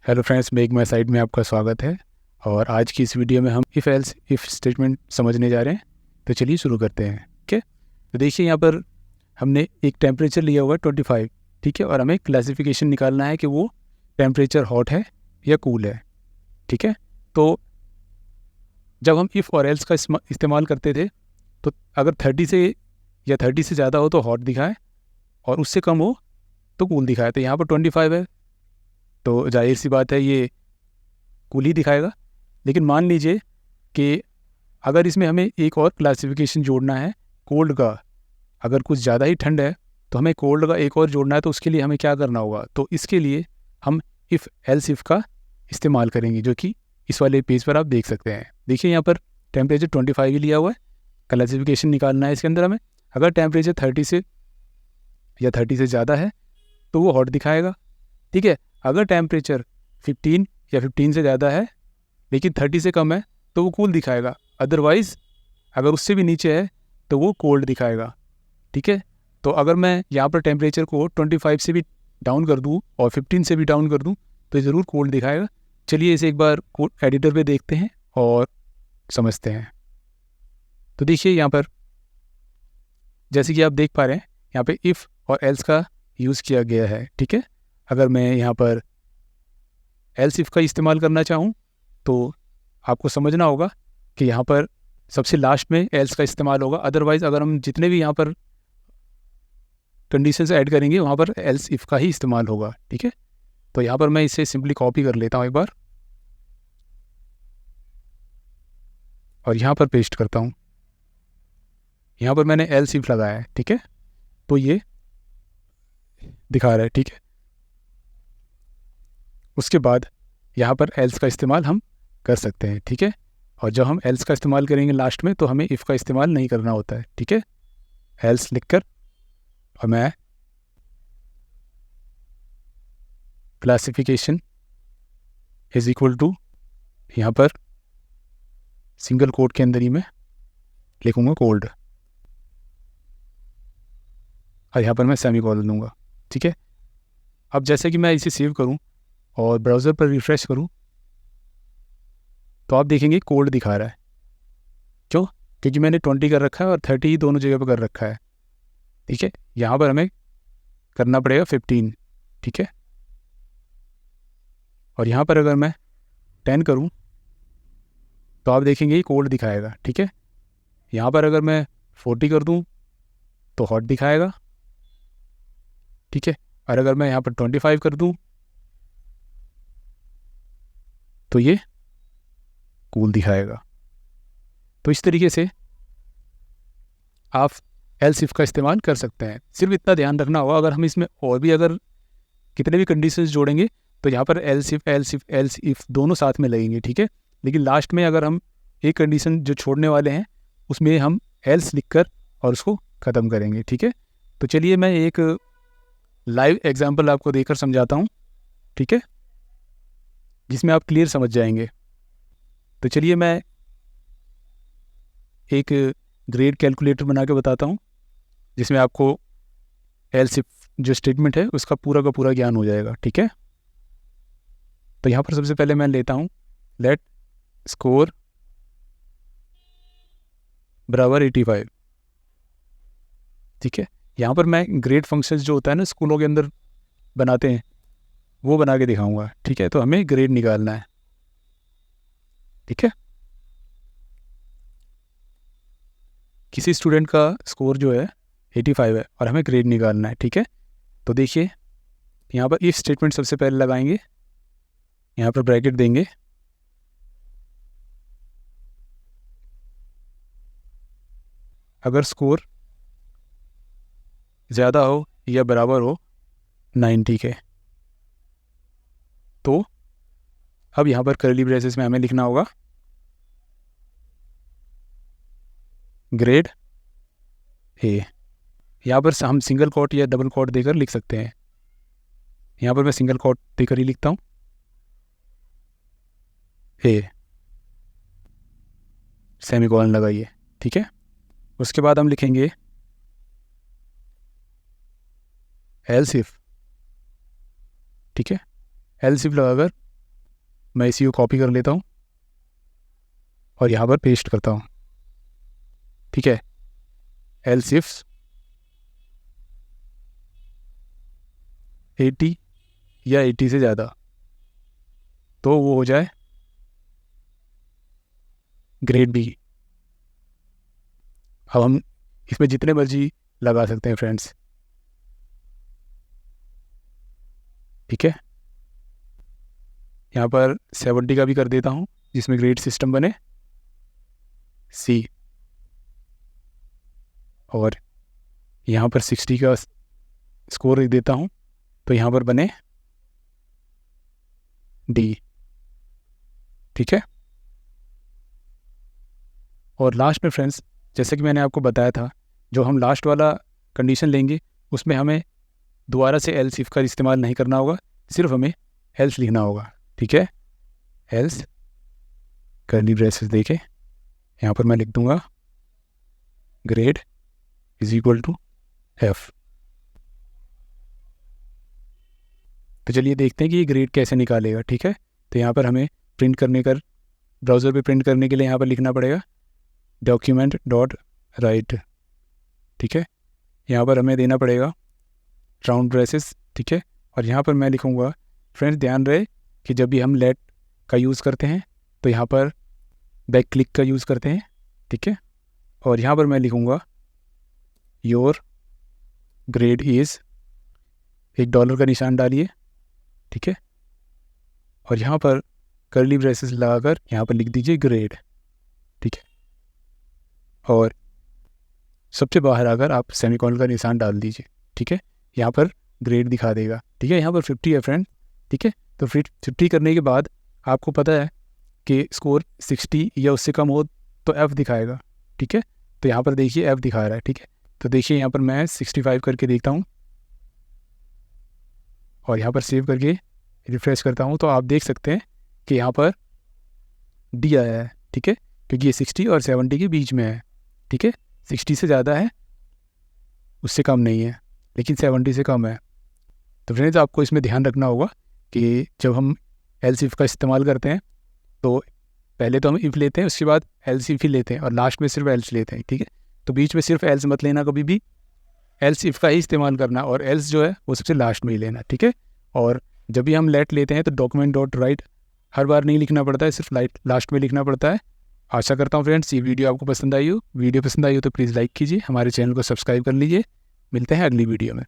Hello friends, make माई site में आपका स्वागत है। और आज की इस वीडियो में हम इफ़ एल्स इफ़ स्टेटमेंट समझने जा रहे हैं। तो चलिए शुरू करते हैं। ठीक है, तो देखिए यहाँ पर हमने एक टेम्परेचर लिया हुआ है 25। ठीक है, और हमें क्लासिफिकेशन निकालना है कि वो टेम्परेचर हॉट है या कूल है। ठीक है, तो जब हम इफ़ और एल्स का इस्तेमाल करते थे तो अगर 30 से या 30 से ज़्यादा हो तो हॉट दिखाए और उससे कम हो तो कूल दिखाए। तो यहाँ पर 25 है तो जाहिर सी बात है ये कूल ही दिखाएगा। लेकिन मान लीजिए कि अगर इसमें हमें एक और क्लासिफिकेशन जोड़ना है कोल्ड का, अगर कुछ ज़्यादा ही ठंड है तो हमें कोल्ड का एक और जोड़ना है। तो उसके लिए हमें क्या करना होगा, तो इसके लिए हम इफ़ एल्स इफ़ का इस्तेमाल करेंगे, जो कि इस वाले पेज पर आप देख सकते हैं। देखिए यहाँ पर टेम्परेचर 25 ही लिया हुआ है, क्लासिफिकेशन निकालना है इसके अंदर हमें। अगर टेम्परेचर 30 से या 30 से ज़्यादा है तो वो हॉट दिखाएगा। ठीक है, अगर टेम्परेचर 15 या 15 से ज़्यादा है लेकिन 30 से कम है तो वो कूल दिखाएगा। अदरवाइज़ अगर उससे भी नीचे है तो वो कोल्ड दिखाएगा। ठीक है, तो अगर मैं यहाँ पर टेम्परेचर को 25 से भी डाउन कर दूँ और 15 से भी डाउन कर दूँ तो ज़रूर कोल्ड दिखाएगा। चलिए इसे एक बार एडिटर पे देखते हैं और समझते हैं। तो देखिए यहाँ पर जैसे कि आप देख पा रहे हैं यहाँ पे इफ़ और एल्स का यूज़ किया गया है। ठीक है, अगर मैं यहाँ पर एल्स इफ़ का इस्तेमाल करना चाहूँ तो आपको समझना होगा कि यहाँ पर सबसे लास्ट में एल्स का इस्तेमाल होगा। अदरवाइज़ अगर हम जितने भी यहाँ पर कंडीशंस ऐड करेंगे वहाँ पर एल्स इफ़ का ही इस्तेमाल होगा। ठीक है, तो यहाँ पर मैं इसे सिंपली कॉपी कर लेता हूँ एक बार और यहाँ पर पेस्ट करता हूँ। यहाँ पर मैंने एल्स इफ़ लगाया है। ठीक है, तो ये दिखा रहा है। ठीक है, उसके बाद यहाँ पर एल्स का इस्तेमाल हम कर सकते हैं। ठीक है, और जब हम एल्स का इस्तेमाल करेंगे लास्ट में तो हमें इफ़ का इस्तेमाल नहीं करना होता है। ठीक है, एल्स लिखकर और मैं क्लासिफिकेशन इज इक्वल टू यहाँ पर सिंगल कोट के अंदर ही मैं लिखूँगा कोल्ड और यहाँ पर मैं सेमीकोलन दूंगा। ठीक है, अब जैसे कि मैं इसे सेव करूँ और ब्राउज़र पर रिफ़्रेश करूँ तो आप देखेंगे कोल्ड दिखा रहा है। क्यों? क्योंकि मैंने 20 कर रखा है और 30 ही दोनों जगह पर कर रखा है। ठीक है, यहाँ पर हमें करना पड़ेगा 15। ठीक है, और यहाँ पर अगर मैं 10 करूँ तो आप देखेंगे ये कोल्ड दिखाएगा। ठीक है, यहाँ पर अगर मैं 40 कर दूँ तो हॉट दिखाएगा। ठीक है, और अगर मैं यहाँ पर 25 कर दूँ तो ये कूल दिखाएगा। तो इस तरीके से आप एल्स इफ़ का इस्तेमाल कर सकते हैं। सिर्फ इतना ध्यान रखना होगा, अगर हम इसमें और भी अगर कितने भी कंडीशंस जोड़ेंगे तो यहाँ पर एल्स इफ़ दोनों साथ में लगेंगे। ठीक है, लेकिन लास्ट में अगर हम एक कंडीशन जो छोड़ने वाले हैं उसमें हम एल्स लिखकर और उसको ख़त्म करेंगे। ठीक है, तो चलिए मैं एक लाइव एग्जांपल आपको देकर समझाता हूँ। ठीक है, जिसमें आप क्लियर समझ जाएंगे। तो चलिए मैं एक ग्रेड कैलकुलेटर बना के बताता हूँ जिसमें आपको एल्स इफ जो स्टेटमेंट है उसका पूरा का पूरा ज्ञान हो जाएगा। ठीक है, तो यहाँ पर सबसे पहले मैं लेता हूँ लेट स्कोर बराबर 85। ठीक है, यहाँ पर मैं ग्रेड फंक्शंस जो होता है ना स्कूलों के अंदर बनाते हैं वो बना के दिखाऊंगा। ठीक है, तो हमें ग्रेड निकालना है। ठीक है, किसी स्टूडेंट का स्कोर जो है 85 है और हमें ग्रेड निकालना है। ठीक है, तो देखिए यहाँ पर इफ स्टेटमेंट सबसे पहले लगाएंगे, यहाँ पर ब्रैकेट देंगे, अगर स्कोर ज़्यादा हो या बराबर हो 90 के तो अब यहाँ पर कर्ली ब्रेसेस में हमें लिखना होगा ग्रेड ए। यहाँ पर हम सिंगल कोट या डबल कोट देकर लिख सकते हैं। यहाँ पर मैं सिंगल कोट देकर ही लिखता हूँ ए, सेमीकोलन लगाइए। ठीक है, उसके बाद हम लिखेंगे एल्स इफ। ठीक है, एल्स इफ लगाकर मैं इसी को कॉपी कर लेता हूँ और यहाँ पर पेस्ट करता हूँ। ठीक है, एल्स इफ 80 या 80 से ज़्यादा तो वो हो जाए ग्रेड बी। अब हम इसमें जितने मर्जी लगा सकते हैं फ्रेंड्स। ठीक है, यहाँ पर 70 का भी कर देता हूँ जिसमें ग्रेड सिस्टम बने सी, और यहाँ पर 60 का स्कोर लिख देता हूँ तो यहाँ पर बने डी। ठीक है, और लास्ट में फ्रेंड्स जैसे कि मैंने आपको बताया था, जो हम लास्ट वाला कंडीशन लेंगे उसमें हमें दोबारा से एल्स इफ का इस्तेमाल नहीं करना होगा, सिर्फ हमें एल्स लिखना होगा। ठीक है, एल्स कर्ली ब्रेसेस देके यहाँ पर मैं लिख दूंगा grade is equal to F. तो चलिए देखते हैं कि ये ग्रेड कैसे निकालेगा। ठीक है, तो यहाँ पर हमें प्रिंट करने कर ब्राउज़र पे प्रिंट करने के लिए यहाँ पर लिखना पड़ेगा डॉक्यूमेंट डॉट राइट। ठीक है, यहाँ पर हमें देना पड़ेगा राउंड ब्रेसेस। ठीक है, और यहाँ पर मैं लिखूँगा, फ्रेंड्स ध्यान रहे कि जब भी हम लेट का यूज़ करते हैं तो यहाँ पर बैक क्लिक का यूज़ करते हैं। ठीक है, और यहाँ पर मैं लिखूँगा योर ग्रेड इज़, $1 का निशान डालिए। ठीक है, और यहाँ पर कर्ली ब्रेसेस लगाकर यहाँ पर लिख दीजिए ग्रेड। ठीक है, और सबसे बाहर आकर आप सेमीकोलन का निशान डाल दीजिए। ठीक है, यहाँ पर ग्रेड दिखा देगा। ठीक है, यहाँ पर 50 है फ्रेंड। ठीक है, तो फिर 50 करने के बाद आपको पता है कि स्कोर 60 या उससे कम हो तो एफ़ दिखाएगा। ठीक है, तो यहाँ पर देखिए एफ़ दिखा रहा है। ठीक है, तो देखिए यहाँ पर मैं 65 करके देखता हूँ और यहाँ पर सेव करके रिफ़्रेश करता हूँ तो आप देख सकते हैं कि यहाँ पर डी आया है। ठीक है, क्योंकि ये 60 और 70 के बीच में है। ठीक है, 60 से ज़्यादा है, उससे कम नहीं है, लेकिन 70 से कम है। तो फ्रेंड्स आपको इसमें ध्यान रखना होगा कि जब हम एल्स इफ का इस्तेमाल करते हैं तो पहले तो हम इफ़ लेते हैं, उसके बाद एल्स इफ ही लेते हैं और लास्ट में सिर्फ एल्स लेते हैं। ठीक है, तो बीच में सिर्फ एल्स मत लेना, कभी भी एल्स इफ का ही इस्तेमाल करना, और एल्स जो है वो सबसे लास्ट में ही लेना। ठीक है, और जब भी हम लेट लेते हैं तो डॉक्यूमेंट डॉट राइट हर बार नहीं लिखना पड़ता है, सिर्फ लास्ट में लिखना पड़ता है। आशा करता हूँ फ्रेंड्स ये वीडियो आपको पसंद आई हो। वीडियो पसंद आई हो तो प्लीज़ लाइक कीजिए, हमारे चैनल को सब्सक्राइब कर लीजिए। मिलते हैं अगली वीडियो में।